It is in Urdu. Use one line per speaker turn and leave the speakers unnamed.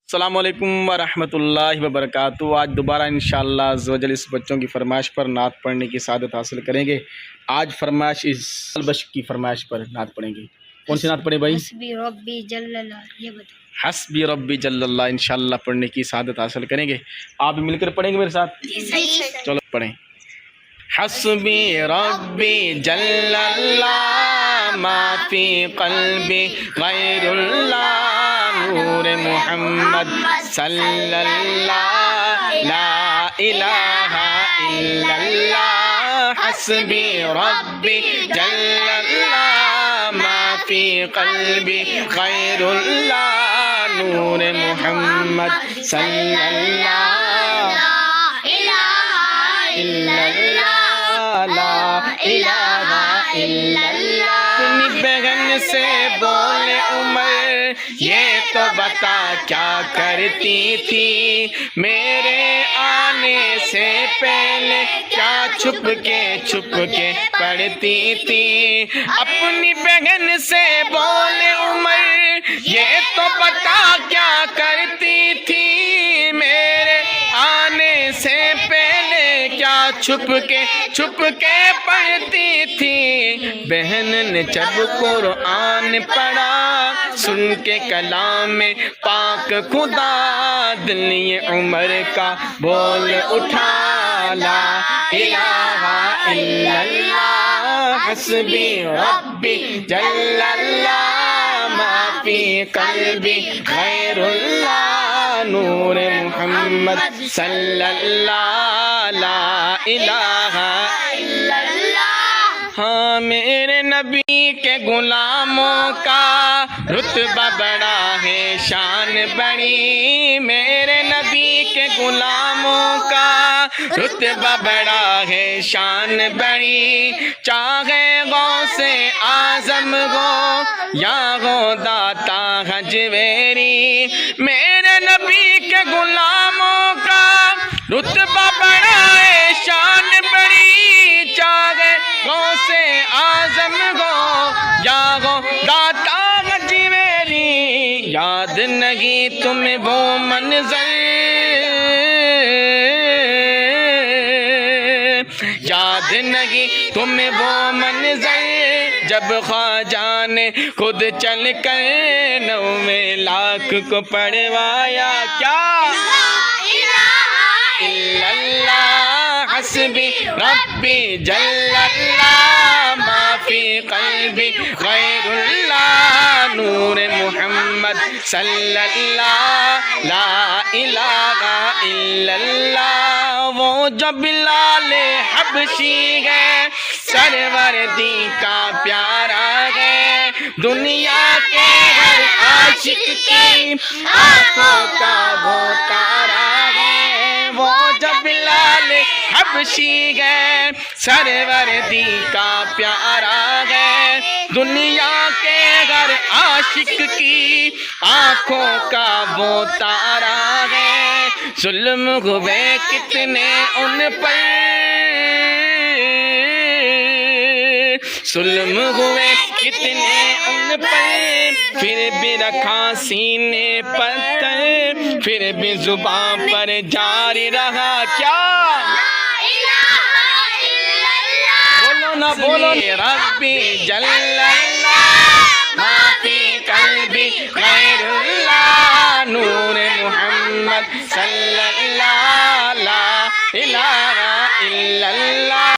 السلام علیکم ورحمۃ اللہ وبرکاتہ۔ آج دوبارہ انشاءاللہ عز و جل اس بچوں کی فرمائش پر نعت پڑھنے کی سعادت حاصل کریں گے۔ آج فرمائش اس البش کی فرمائش پر نعت پڑھیں گے۔ کون سی نعت پڑھیں بھائی؟
حسبی ربی جل اللہ، یہ بتائیں۔
حسبی ربی جل اللہ انشاءاللہ پڑھنے کی سعادت حاصل کریں گے۔ آپ بھی مل کر پڑھیں گے میرے ساتھ؟ چلو پڑھیں۔ حسبی ربی جل اللہ ما فی قلبی غیر اللہ نور محمد صلی اللہ لا الہ الا اللہ۔ حسبی ربی جل اللہ ما فی قلبی غیر اللہ نور محمد صلی اللہ لا الہ الا اللہ۔ اپنی بہن سے بولے عمر یہ تو بتا کیا کرتی تھی، میرے آنے سے پہلے کیا چھپ کے پڑھتی تھی۔ اپنی بہن سے بولے عمر یہ تو بتا کیا کرتی تھی، میرے آنے سے پہلے کیا چھپ کے پڑھتی تھی۔ بہن نے جب قرآن پڑھا سن کے کلام پاک خدا، دل یہ عمر کا بول اٹھا لا الہ الا اللہ۔ حسبی ربی جل اللہ ما فی قلبی غیر اللہ نور محمد صلی اللہ لا الہ الا اللہ۔ ہاں میرے نبی کے غلاموں کا رتبہ بڑا ہے شان بڑی، میرے نبی کے غلاموں کا رتبہ بڑا ہے شان بڑی، چاہے غوث اعظم ہو یا ہو داتا حجویری، میرے نبی کے غلاموں کا رتبہ بڑا ہے شان بڑی، چاہے غوث اعظم ہو یا ہو داتا حجویری۔ یاد نہیں تمہیں وہ منظر، یاد نہیں تمہیں وہ منظر جب خواجہ نے خود چل کر 9 لاکھ کو پڑھوایا، کیا الا اللہ۔ حسبی ربی جل اللہ ما فی قلبی غیر اللہ نور محمد صلی اللہ لا الہ الا اللہ۔ وہ جو بلال حبشی ہے سروردی کا پیارا ہے، دنیا کے ہر عاشق کی آنکھوں کا وہ تارا ہے۔ وہ جو بلال حبشی ہے سروردی کا پیارا ہے، دنیا کے ہر عاشق کی آنکھوں کا وہ تارا ہے۔ ظلم ہوئے کتنے ان پر، ظلم ہوئے کتنے ان پر، پھر بھی رکھا سینے پتھر، پھر بھی زبان پر جاری رہا، کیا بولو نا بولو۔ ربی جل اللہ ما فی قلبی غیر اللہ نور محمد صلی اللہ لا الہ الا اللہ۔